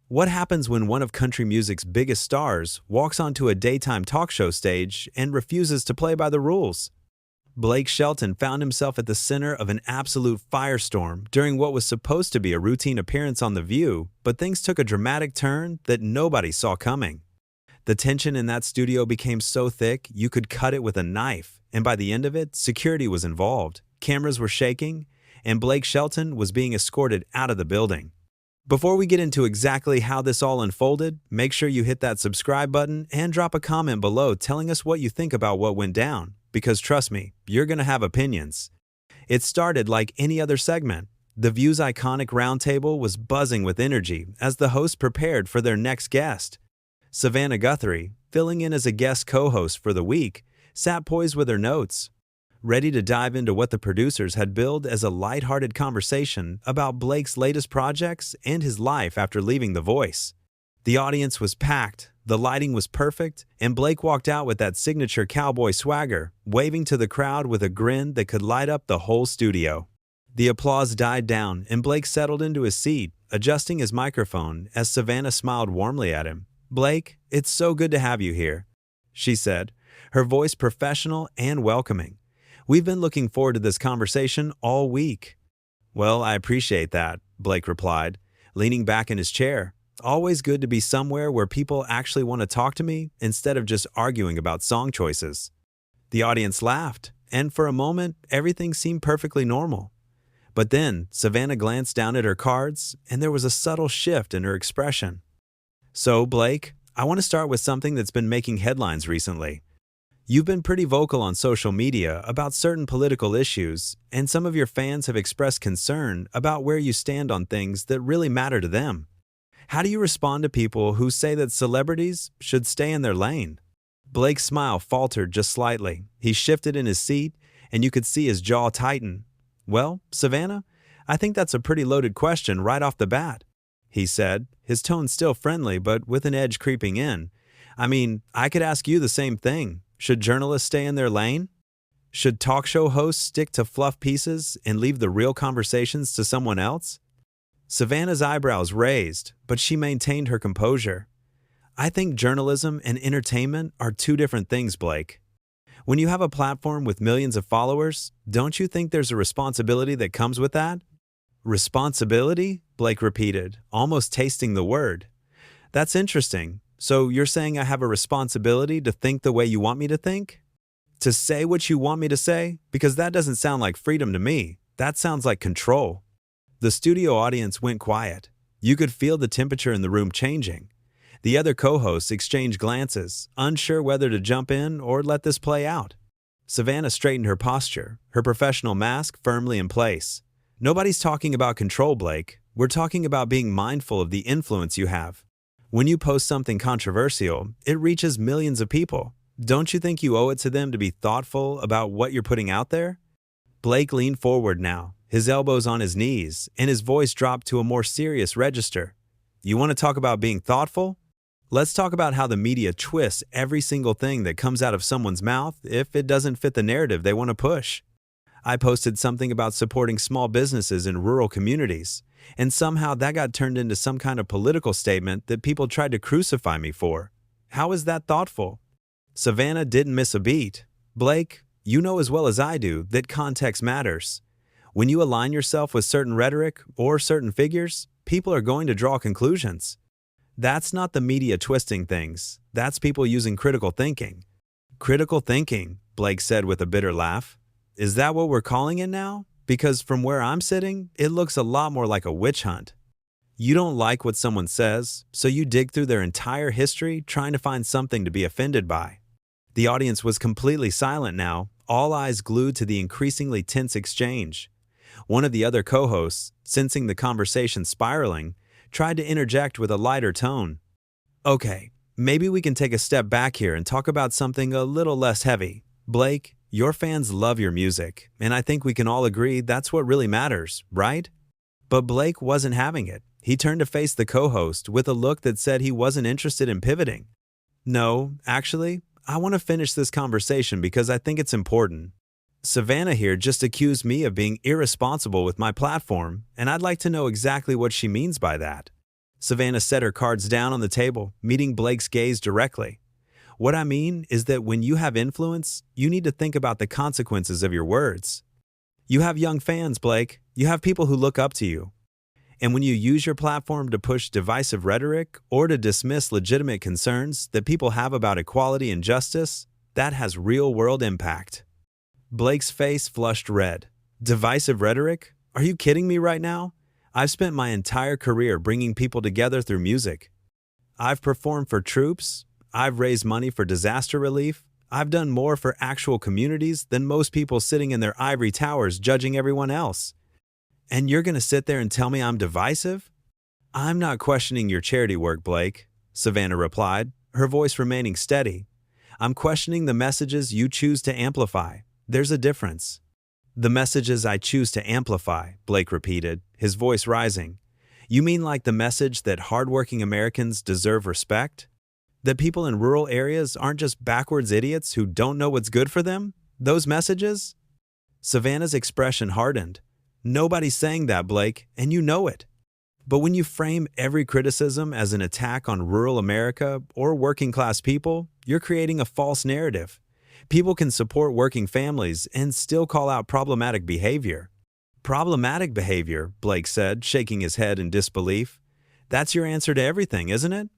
What happens when one of country music's biggest stars walks onto a daytime talk show stage and refuses to play by the rules? Blake Shelton found himself at the center of an absolute firestorm during what was supposed to be a routine appearance on The View, but things took a dramatic turn that nobody saw coming. The tension in that studio became so thick you could cut it with a knife, and by the end of it, security was involved, cameras were shaking, and Blake Shelton was being escorted out of the building. Before we get into exactly how this all unfolded, make sure you hit that subscribe button and drop a comment below telling us what you think about what went down, because trust me, you're going to have opinions. It started like any other segment. The View's iconic roundtable was buzzing with energy as the hosts prepared for their next guest. Savannah Guthrie, filling in as a guest co-host for the week, sat poised with her notes, ready to dive into what the producers had billed as a lighthearted conversation about Blake's latest projects and his life after leaving The Voice. The audience was packed, the lighting was perfect, and Blake walked out with that signature cowboy swagger, waving to the crowd with a grin that could light up the whole studio. The applause died down, and Blake settled into his seat, adjusting his microphone as Savannah smiled warmly at him. "Blake, it's so good to have you here," she said, her voice professional and welcoming. "We've been looking forward to this conversation all week." "Well, I appreciate that," Blake replied, leaning back in his chair. "Always good to be somewhere where people actually want to talk to me instead of just arguing about song choices." The audience laughed, and for a moment, everything seemed perfectly normal. But then, Savannah glanced down at her cards, and there was a subtle shift in her expression. "So, Blake, I want to start with something that's been making headlines recently. You've been pretty vocal on social media about certain political issues, and some of your fans have expressed concern about where you stand on things that really matter to them. How do you respond to people who say that celebrities should stay in their lane?" Blake's smile faltered just slightly. He shifted in his seat, and you could see his jaw tighten. "Well, Savannah, I think that's a pretty loaded question right off the bat," he said, his tone still friendly but with an edge creeping in. "I mean, I could ask you the same thing. Should journalists stay in their lane? Should talk show hosts stick to fluff pieces and leave the real conversations to someone else?" Savannah's eyebrows raised, but she maintained her composure. "I think journalism and entertainment are two different things, Blake. When you have a platform with millions of followers, don't you think there's a responsibility that comes with that?" "Responsibility?" Blake repeated, almost tasting the word. "That's interesting. So you're saying I have a responsibility to think the way you want me to think? To say what you want me to say? Because that doesn't sound like freedom to me. That sounds like control." The studio audience went quiet. You could feel the temperature in the room changing. The other co-hosts exchanged glances, unsure whether to jump in or let this play out. Savannah straightened her posture, her professional mask firmly in place. "Nobody's talking about control, Blake. We're talking about being mindful of the influence you have. When you post something controversial, it reaches millions of people. Don't you think you owe it to them to be thoughtful about what you're putting out there?" Blake leaned forward now, his elbows on his knees, and his voice dropped to a more serious register. "You want to talk about being thoughtful? Let's talk about how the media twists every single thing that comes out of someone's mouth if it doesn't fit the narrative they want to push. I posted something about supporting small businesses in rural communities, and somehow that got turned into some kind of political statement that people tried to crucify me for. How is that thoughtful?" Savannah didn't miss a beat. "Blake, you know as well as I do that context matters. When you align yourself with certain rhetoric or certain figures, people are going to draw conclusions. That's not the media twisting things. That's people using critical thinking." "Critical thinking," Blake said with a bitter laugh. "Is that what we're calling it now? Because from where I'm sitting, it looks a lot more like a witch hunt. You don't like what someone says, so you dig through their entire history trying to find something to be offended by." The audience was completely silent now, all eyes glued to the increasingly tense exchange. One of the other co-hosts, sensing the conversation spiraling, tried to interject with a lighter tone. "Okay, maybe we can take a step back here and talk about something a little less heavy. Blake, your fans love your music, and I think we can all agree that's what really matters, right?" But Blake wasn't having it. He turned to face the co-host with a look that said he wasn't interested in pivoting. "No, actually, I want to finish this conversation because I think it's important. Savannah here just accused me of being irresponsible with my platform, and I'd like to know exactly what she means by that." Savannah set her cards down on the table, meeting Blake's gaze directly. What I mean is that when you have influence, you need to think about the consequences of your words. You have young fans, Blake. You have people who look up to you. And when you use your platform to push divisive rhetoric or to dismiss legitimate concerns that people have about equality and justice, that has real-world impact. Blake's face flushed red. Divisive rhetoric? Are you kidding me right now? I've spent my entire career bringing people together through music. I've performed for troops. I've raised money for disaster relief. I've done more for actual communities than most people sitting in their ivory towers judging everyone else. And you're going to sit there and tell me I'm divisive? I'm not questioning your charity work, Blake, Savannah replied, her voice remaining steady. I'm questioning the messages you choose to amplify. There's a difference. The messages I choose to amplify, Blake repeated, his voice rising. You mean like the message that hardworking Americans deserve respect? That people in rural areas aren't just backwards idiots who don't know what's good for them? Those messages? Savannah's expression hardened. Nobody's saying that, Blake, and you know it. But when you frame every criticism as an attack on rural America or working-class people, you're creating a false narrative. People can support working families and still call out problematic behavior. Problematic behavior, Blake said, shaking his head in disbelief. That's your answer to everything, isn't it?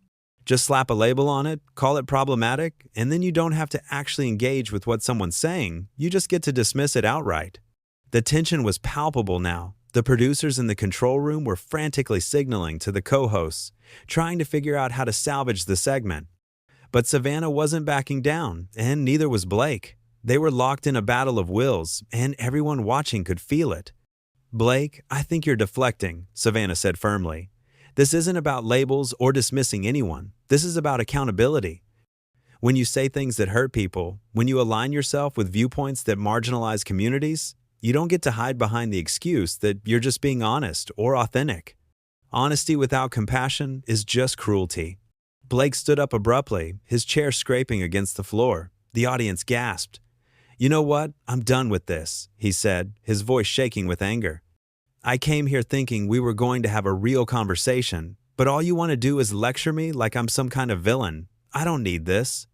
Just slap a label on it, call it problematic, and then you don't have to actually engage with what someone's saying. You just get to dismiss it outright. The tension was palpable now. The producers in the control room were frantically signaling to the co-hosts, trying to figure out how to salvage the segment. But Savannah wasn't backing down, and neither was Blake. They were locked in a battle of wills, and everyone watching could feel it. Blake, I think you're deflecting, Savannah said firmly. This isn't about labels or dismissing anyone. This is about accountability. When you say things that hurt people, when you align yourself with viewpoints that marginalize communities, you don't get to hide behind the excuse that you're just being honest or authentic. Honesty without compassion is just cruelty. Blake stood up abruptly, his chair scraping against the floor. The audience gasped. You know what? I'm done with this, he said, his voice shaking with anger. I came here thinking we were going to have a real conversation, but all you want to do is lecture me like I'm some kind of villain. I don't need this.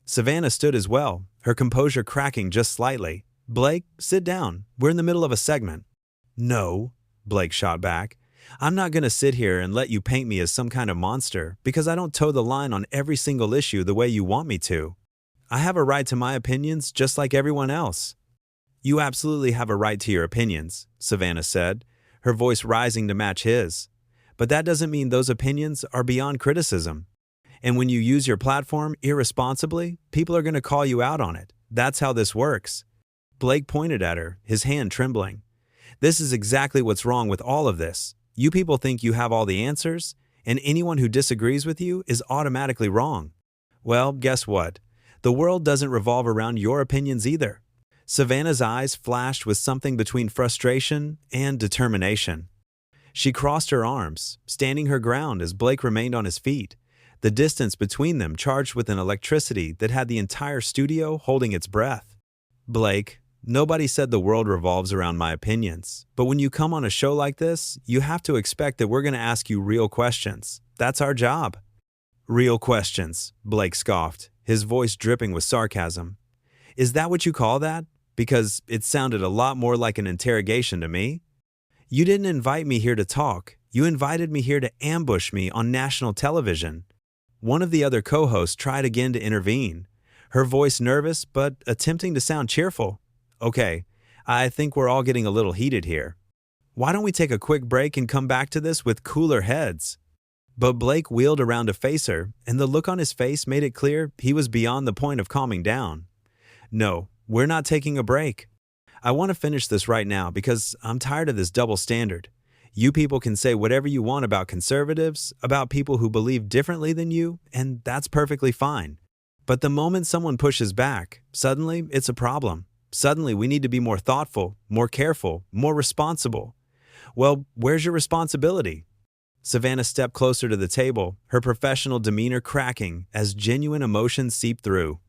Savannah stood as well, her composure cracking just slightly. Blake, sit down. We're in the middle of a segment. No, Blake shot back. I'm not going to sit here and let you paint me as some kind of monster because I don't toe the line on every single issue the way you want me to. I have a right to my opinions just like everyone else. You absolutely have a right to your opinions, Savannah said, her voice rising to match his. But that doesn't mean those opinions are beyond criticism. And when you use your platform irresponsibly, people are going to call you out on it. That's how this works. Blake pointed at her, his hand trembling. This is exactly what's wrong with all of this. You people think you have all the answers, and anyone who disagrees with you is automatically wrong. Well, guess what? The world doesn't revolve around your opinions either. Savannah's eyes flashed with something between frustration and determination. She crossed her arms, standing her ground as Blake remained on his feet, the distance between them charged with an electricity that had the entire studio holding its breath. Blake, nobody said the world revolves around my opinions, but when you come on a show like this, you have to expect that we're going to ask you real questions. That's our job. Real questions, Blake scoffed, his voice dripping with sarcasm. Is that what you call that? Because it sounded a lot more like an interrogation to me. You didn't invite me here to talk. You invited me here to ambush me on national television. One of the other co-hosts tried again to intervene, her voice nervous but attempting to sound cheerful. Okay, I think we're all getting a little heated here. Why don't we take a quick break and come back to this with cooler heads? But Blake wheeled around to face her, and the look on his face made it clear he was beyond the point of calming down. No, we're not taking a break. I want to finish this right now because I'm tired of this double standard. You people can say whatever you want about conservatives, about people who believe differently than you, and that's perfectly fine. But the moment someone pushes back, suddenly it's a problem. Suddenly we need to be more thoughtful, more careful, more responsible. Well, where's your responsibility? Savannah stepped closer to the table, her professional demeanor cracking as genuine emotions seeped through.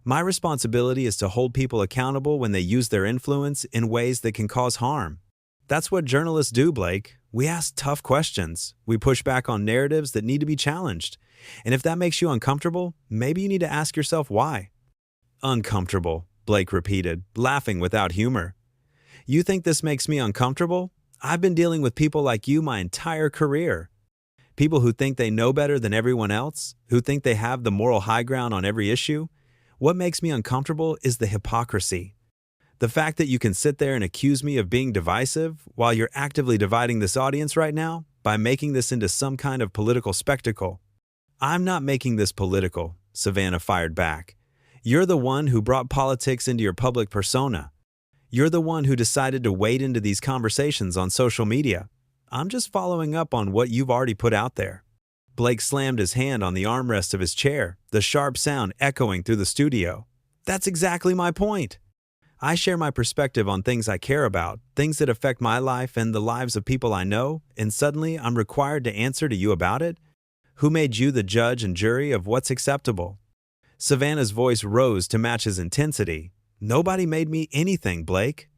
My responsibility is to hold people accountable when they use their influence in ways that can cause harm. That's what journalists do, Blake. We ask tough questions. We push back on narratives that need to be challenged. And if that makes you uncomfortable, maybe you need to ask yourself why. Uncomfortable, Blake repeated, laughing without humor. You think this makes me uncomfortable? I've been dealing with people like you my entire career. People who think they know better than everyone else, who think they have the moral high ground on every issue. What makes me uncomfortable is the hypocrisy. The fact that you can sit there and accuse me of being divisive while you're actively dividing this audience right now by making this into some kind of political spectacle. I'm not making this political, Savannah fired back. You're the one who brought politics into your public persona. You're the one who decided to wade into these conversations on social media. I'm just following up on what you've already put out there. Blake slammed his hand on the armrest of his chair, the sharp sound echoing through the studio. That's exactly my point. I share my perspective on things I care about, things that affect my life and the lives of people I know, and suddenly I'm required to answer to you about it? Who made you the judge and jury of what's acceptable? Savannah's voice rose to match his intensity. Nobody made me anything, Blake.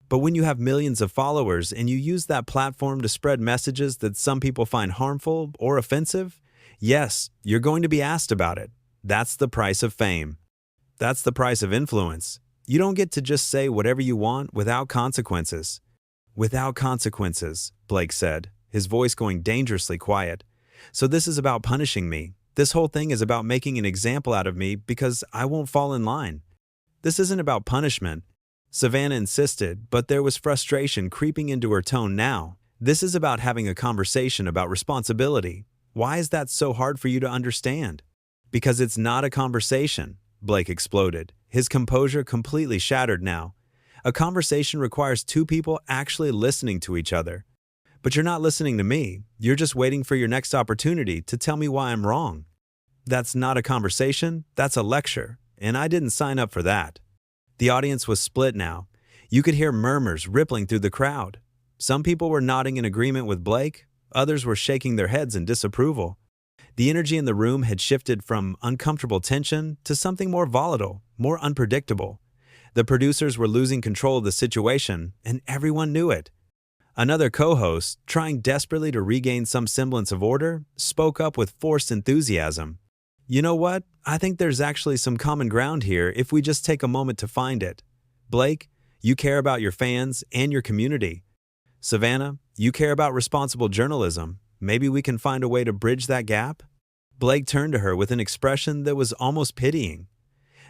But when you have millions of followers and you use that platform to spread messages that some people find harmful or offensive, yes, you're going to be asked about it. That's the price of fame. That's the price of influence. You don't get to just say whatever you want without consequences. Without consequences, Blake said, his voice going dangerously quiet. So this is about punishing me. This whole thing is about making an example out of me because I won't fall in line. This isn't about punishment. Savannah insisted, but there was frustration creeping into her tone now. This is about having a conversation about responsibility. Why is that so hard for you to understand? Because it's not a conversation, Blake exploded, his composure completely shattered now. A conversation requires two people actually listening to each other. But you're not listening to me. You're just waiting for your next opportunity to tell me why I'm wrong. That's not a conversation, that's a lecture, and I didn't sign up for that. The audience was split now. You could hear murmurs rippling through the crowd. Some people were nodding in agreement with Blake, others were shaking their heads in disapproval. The energy in the room had shifted from uncomfortable tension to something more volatile, more unpredictable. The producers were losing control of the situation, and everyone knew it. Another co-host, trying desperately to regain some semblance of order, spoke up with forced enthusiasm. You know what? I think there's actually some common ground here if we just take a moment to find it. Blake, you care about your fans and your community. Savannah, you care about responsible journalism. Maybe we can find a way to bridge that gap? Blake turned to her with an expression that was almost pitying.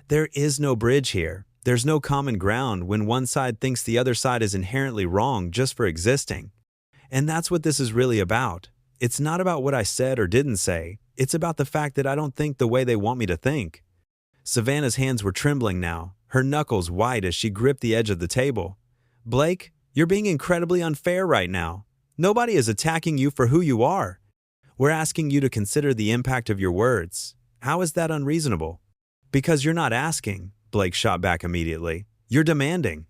There is no bridge here. There's no common ground when one side thinks the other side is inherently wrong just for existing. And that's what this is really about. It's not about what I said or didn't say. It's about the fact that I don't think the way they want me to think. Savannah's hands were trembling now, her knuckles white as she gripped the edge of the table. Blake, you're being incredibly unfair right now. Nobody is attacking you for who you are. We're asking you to consider the impact of your words. How is that unreasonable? Because you're not asking, Blake shot back immediately. You're demanding.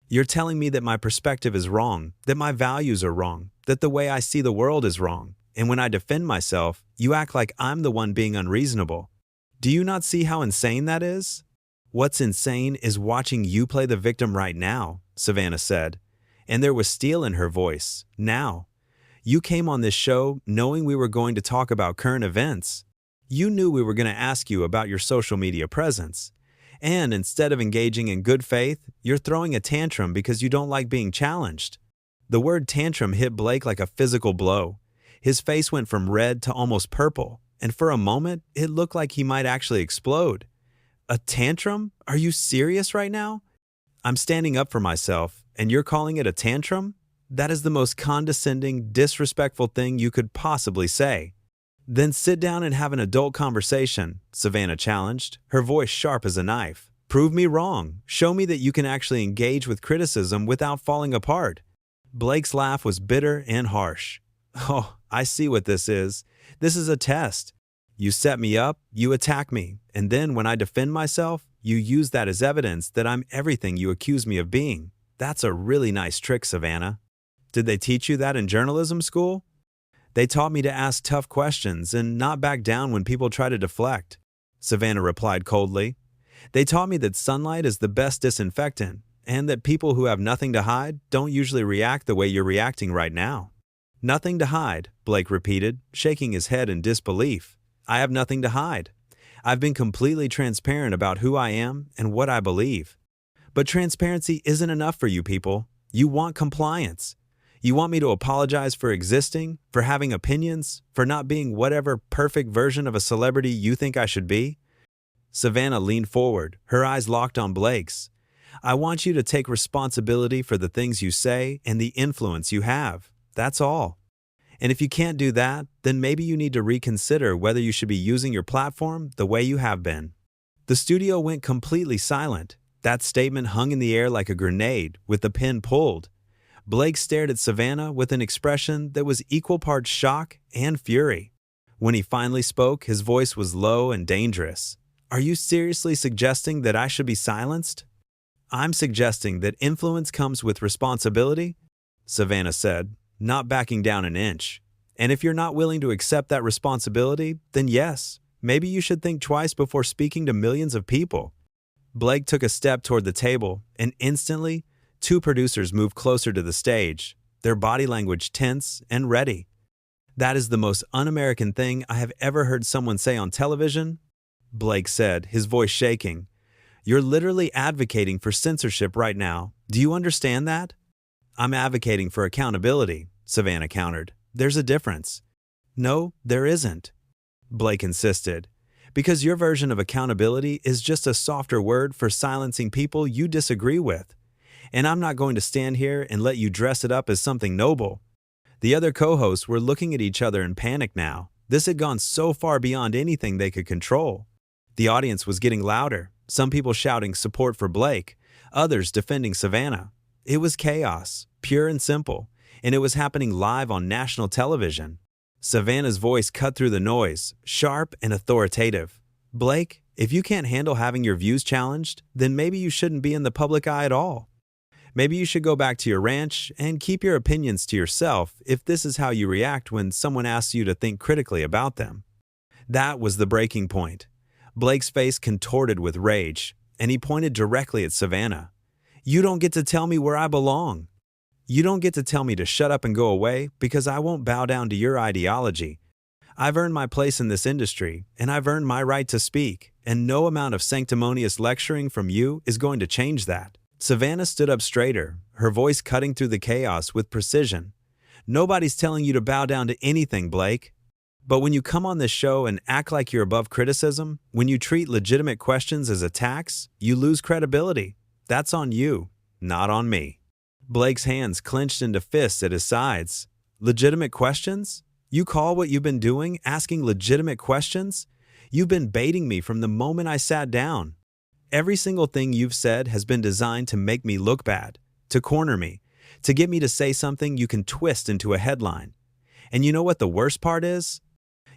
You're telling me that my perspective is wrong, that my values are wrong, that the way I see the world is wrong. And when I defend myself, you act like I'm the one being unreasonable. Do you not see how insane that is? What's insane is watching you play the victim right now, Savannah said. And there was steel in her voice. Now. You came on this show knowing we were going to talk about current events. You knew we were going to ask you about your social media presence. And instead of engaging in good faith, you're throwing a tantrum because you don't like being challenged. The word tantrum hit Blake like a physical blow. His face went from red to almost purple, and for a moment, it looked like he might actually explode. A tantrum? Are you serious right now? I'm standing up for myself, and you're calling it a tantrum? That is the most condescending, disrespectful thing you could possibly say. Then sit down and have an adult conversation, Savannah challenged, her voice sharp as a knife. Prove me wrong. Show me that you can actually engage with criticism without falling apart. Blake's laugh was bitter and harsh. Oh, I see what this is. This is a test. You set me up, you attack me, and then when I defend myself, you use that as evidence that I'm everything you accuse me of being. That's a really nice trick, Savannah. Did they teach you that in journalism school? They taught me to ask tough questions and not back down when people try to deflect, Savannah replied coldly. They taught me that sunlight is the best disinfectant, and that people who have nothing to hide don't usually react the way you're reacting right now. Nothing to hide, Blake repeated, shaking his head in disbelief. I have nothing to hide. I've been completely transparent about who I am and what I believe. But transparency isn't enough for you people. You want compliance. You want me to apologize for existing, for having opinions, for not being whatever perfect version of a celebrity you think I should be? Savannah leaned forward, her eyes locked on Blake's. I want you to take responsibility for the things you say and the influence you have. That's all. And if you can't do that, then maybe you need to reconsider whether you should be using your platform the way you have been. The studio went completely silent. That statement hung in the air like a grenade, with the pin pulled. Blake stared at Savannah with an expression that was equal parts shock and fury. When he finally spoke, his voice was low and dangerous. Are you seriously suggesting that I should be silenced? I'm suggesting that influence comes with responsibility, Savannah said, not backing down an inch. And if you're not willing to accept that responsibility, then yes, maybe you should think twice before speaking to millions of people. Blake took a step toward the table, and instantly, two producers moved closer to the stage, their body language tense and ready. That is the most un-American thing I have ever heard someone say on television, Blake said, his voice shaking. You're literally advocating for censorship right now. Do you understand that? I'm advocating for accountability, Savannah countered. There's a difference. No, there isn't, Blake insisted. Because your version of accountability is just a softer word for silencing people you disagree with. And I'm not going to stand here and let you dress it up as something noble. The other co-hosts were looking at each other in panic now. This had gone so far beyond anything they could control. The audience was getting louder, some people shouting support for Blake, others defending Savannah. It was chaos, pure and simple, and it was happening live on national television. Savannah's voice cut through the noise, sharp and authoritative. Blake, if you can't handle having your views challenged, then maybe you shouldn't be in the public eye at all. Maybe you should go back to your ranch and keep your opinions to yourself if this is how you react when someone asks you to think critically about them. That was the breaking point. Blake's face contorted with rage, and he pointed directly at Savannah. You don't get to tell me where I belong. You don't get to tell me to shut up and go away because I won't bow down to your ideology. I've earned my place in this industry, and I've earned my right to speak, and no amount of sanctimonious lecturing from you is going to change that. Savannah stood up straighter, her voice cutting through the chaos with precision. Nobody's telling you to bow down to anything, Blake. But when you come on this show and act like you're above criticism, when you treat legitimate questions as attacks, you lose credibility. That's on you, not on me. Blake's hands clenched into fists at his sides. Legitimate questions? You call what you've been doing asking legitimate questions? You've been baiting me from the moment I sat down. Every single thing you've said has been designed to make me look bad, to corner me, to get me to say something you can twist into a headline. And you know what the worst part is?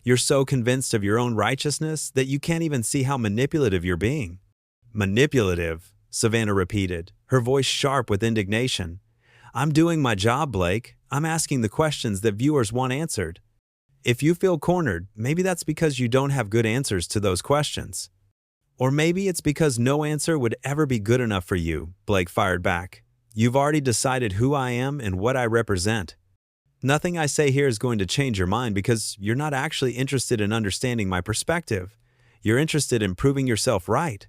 You're so convinced of your own righteousness that you can't even see how manipulative you're being. Manipulative, Savannah repeated, her voice sharp with indignation. I'm doing my job, Blake. I'm asking the questions that viewers want answered. If you feel cornered, maybe that's because you don't have good answers to those questions. Or maybe it's because no answer would ever be good enough for you, Blake fired back. You've already decided who I am and what I represent. Nothing I say here is going to change your mind because you're not actually interested in understanding my perspective. You're interested in proving yourself right.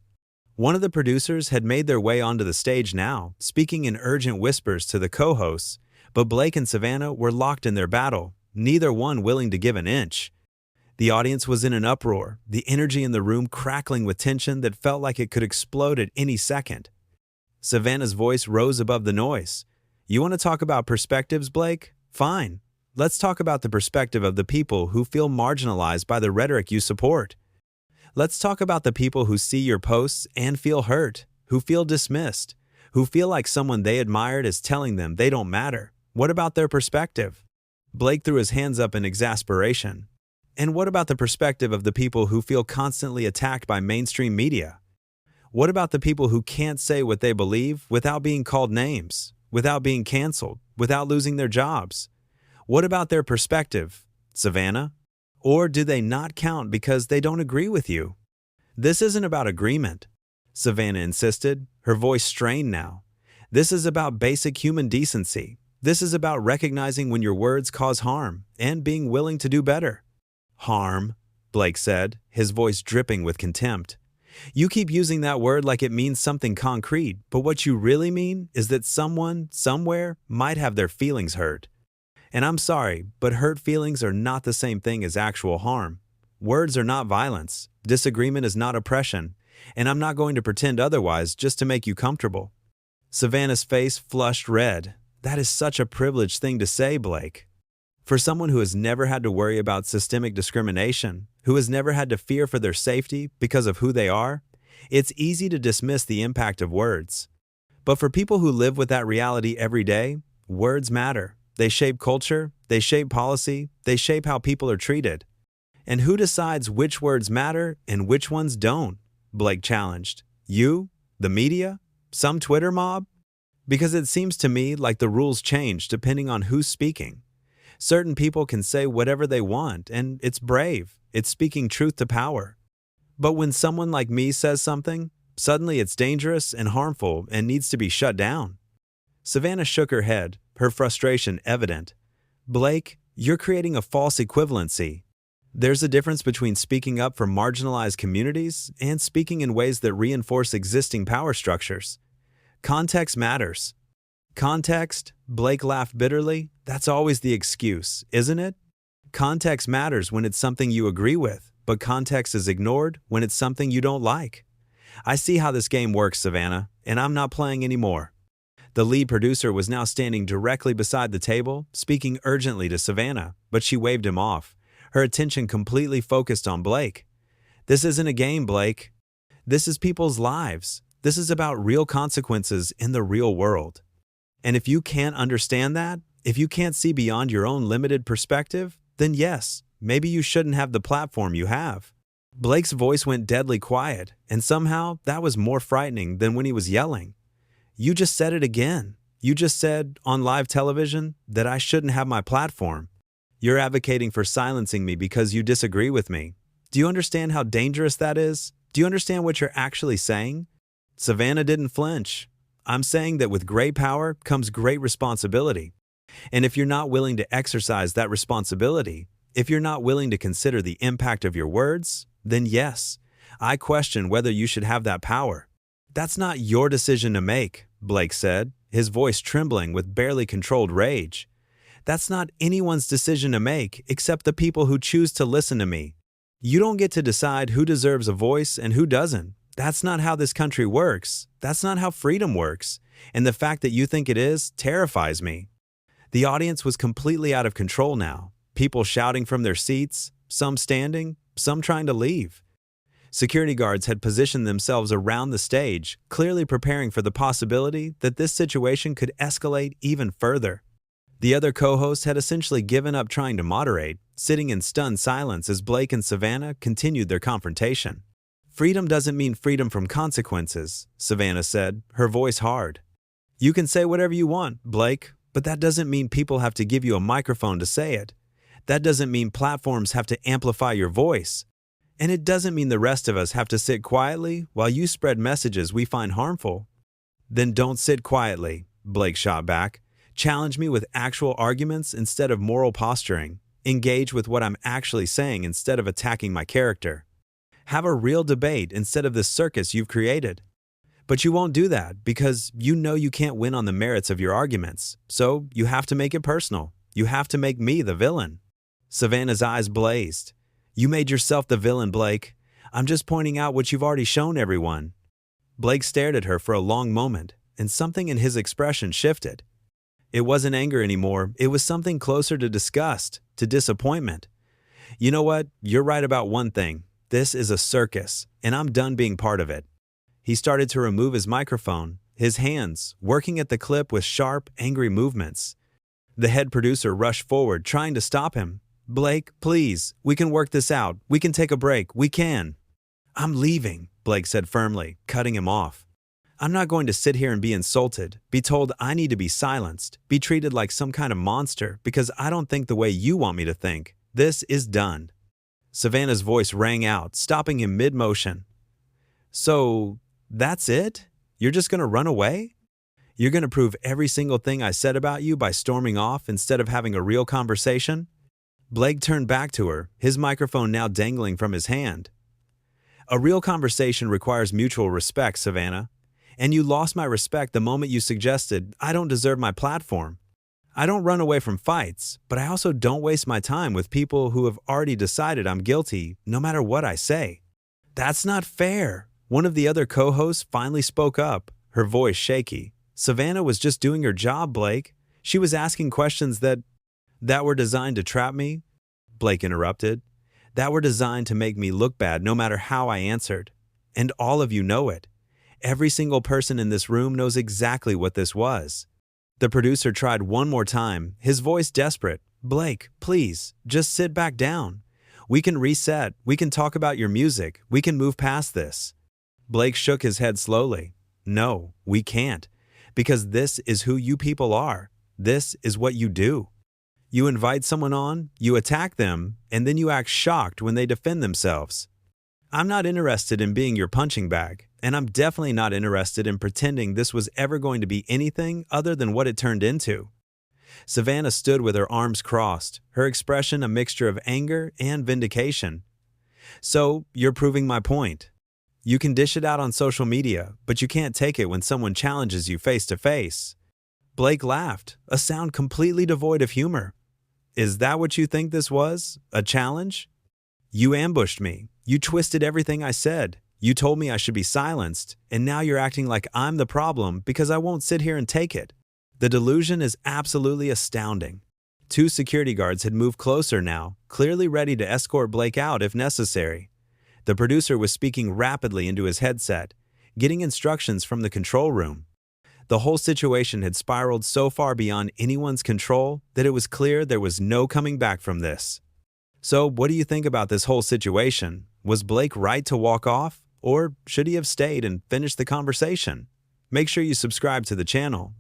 One of the producers had made their way onto the stage now, speaking in urgent whispers to the co-hosts, but Blake and Savannah were locked in their battle, neither one willing to give an inch. The audience was in an uproar, the energy in the room crackling with tension that felt like it could explode at any second. Savannah's voice rose above the noise. You want to talk about perspectives, Blake? Fine. Let's talk about the perspective of the people who feel marginalized by the rhetoric you support. Let's talk about the people who see your posts and feel hurt, who feel dismissed, who feel like someone they admired is telling them they don't matter. What about their perspective? Blake threw his hands up in exasperation. And what about the perspective of the people who feel constantly attacked by mainstream media? What about the people who can't say what they believe without being called names, without being canceled, without losing their jobs? What about their perspective, Savannah? Or do they not count because they don't agree with you? This isn't about agreement, Savannah insisted, her voice strained now. This is about basic human decency. This is about recognizing when your words cause harm and being willing to do better. Harm, Blake said, his voice dripping with contempt. You keep using that word like it means something concrete, but what you really mean is that someone, somewhere, might have their feelings hurt. And I'm sorry, but hurt feelings are not the same thing as actual harm. Words are not violence, disagreement is not oppression, and I'm not going to pretend otherwise just to make you comfortable. Savannah's face flushed red. That is such a privileged thing to say, Blake. For someone who has never had to worry about systemic discrimination, who has never had to fear for their safety because of who they are, it's easy to dismiss the impact of words. But for people who live with that reality every day, words matter. They shape culture, they shape policy, they shape how people are treated. And who decides which words matter and which ones don't? Blake challenged. You? The media? Some Twitter mob? Because it seems to me like the rules change depending on who's speaking. Certain people can say whatever they want, and it's brave. It's speaking truth to power. But when someone like me says something, suddenly it's dangerous and harmful and needs to be shut down. Savannah shook her head, her frustration evident. Blake, you're creating a false equivalency. There's a difference between speaking up for marginalized communities and speaking in ways that reinforce existing power structures. Context matters. Context? Blake laughed bitterly. That's always the excuse, isn't it? Context matters when it's something you agree with, but context is ignored when it's something you don't like. I see how this game works, Savannah, and I'm not playing anymore. The lead producer was now standing directly beside the table, speaking urgently to Savannah, but she waved him off, her attention completely focused on Blake. This isn't a game, Blake. This is people's lives. This is about real consequences in the real world. And if you can't understand that, if you can't see beyond your own limited perspective, then yes, maybe you shouldn't have the platform you have. Blake's voice went deadly quiet, and somehow that was more frightening than when he was yelling. You just said it again. You just said, on live television, that I shouldn't have my platform. You're advocating for silencing me because you disagree with me. Do you understand how dangerous that is? Do you understand what you're actually saying? Savannah didn't flinch. I'm saying that with great power comes great responsibility. And if you're not willing to exercise that responsibility, if you're not willing to consider the impact of your words, then yes, I question whether you should have that power. That's not your decision to make, Blake said, his voice trembling with barely controlled rage. That's not anyone's decision to make except the people who choose to listen to me. You don't get to decide who deserves a voice and who doesn't. That's not how this country works. That's not how freedom works. And the fact that you think it is terrifies me. The audience was completely out of control now. People shouting from their seats, some standing, some trying to leave. Security guards had positioned themselves around the stage, clearly preparing for the possibility that this situation could escalate even further. The other co-hosts had essentially given up trying to moderate, sitting in stunned silence as Blake and Savannah continued their confrontation. Freedom doesn't mean freedom from consequences, Savannah said, her voice hard. You can say whatever you want, Blake, but that doesn't mean people have to give you a microphone to say it. That doesn't mean platforms have to amplify your voice. And it doesn't mean the rest of us have to sit quietly while you spread messages we find harmful. Then don't sit quietly, Blake shot back. Challenge me with actual arguments instead of moral posturing. Engage with what I'm actually saying instead of attacking my character. Have a real debate instead of this circus you've created. But you won't do that because you know you can't win on the merits of your arguments. So you have to make it personal. You have to make me the villain. Savannah's eyes blazed. You made yourself the villain, Blake. I'm just pointing out what you've already shown everyone. Blake stared at her for a long moment, and something in his expression shifted. It wasn't anger anymore. It was something closer to disgust, to disappointment. You know what? You're right about one thing. This is a circus, and I'm done being part of it. He started to remove his microphone, his hands working at the clip with sharp, angry movements. The head producer rushed forward, trying to stop him. Blake, please, we can work this out. We can take a break. We can. I'm leaving, Blake said firmly, cutting him off. I'm not going to sit here and be insulted, be told I need to be silenced, be treated like some kind of monster because I don't think the way you want me to think. This is done. Savannah's voice rang out, stopping him mid-motion. So, that's it? You're just going to run away? You're going to prove every single thing I said about you by storming off instead of having a real conversation?" Blake turned back to her, his microphone now dangling from his hand. "A real conversation requires mutual respect, Savannah. And you lost my respect the moment you suggested I don't deserve my platform. I don't run away from fights, but I also don't waste my time with people who have already decided I'm guilty, no matter what I say." "That's not fair." One of the other co-hosts finally spoke up, her voice shaky. "Savannah was just doing her job, Blake. She was asking questions that were designed to trap me," Blake interrupted. "That were designed to make me look bad no matter how I answered. And all of you know it. Every single person in this room knows exactly what this was." The producer tried one more time, his voice desperate. "Blake, please, just sit back down. We can reset, we can talk about your music, we can move past this." Blake shook his head slowly. "No, we can't. Because this is who you people are. This is what you do. You invite someone on, you attack them, and then you act shocked when they defend themselves. I'm not interested in being your punching bag, and I'm definitely not interested in pretending this was ever going to be anything other than what it turned into." Savannah stood with her arms crossed, her expression a mixture of anger and vindication. "So, you're proving my point. You can dish it out on social media, but you can't take it when someone challenges you face to face." Blake laughed, a sound completely devoid of humor. "Is that what you think this was? A challenge? You ambushed me. You twisted everything I said. You told me I should be silenced, and now you're acting like I'm the problem because I won't sit here and take it." The delusion is absolutely astounding. Two security guards had moved closer now, clearly ready to escort Blake out if necessary. The producer was speaking rapidly into his headset, getting instructions from the control room. The whole situation had spiraled so far beyond anyone's control that it was clear there was no coming back from this. So, what do you think about this whole situation? Was Blake right to walk off, or should he have stayed and finished the conversation? Make sure you subscribe to the channel.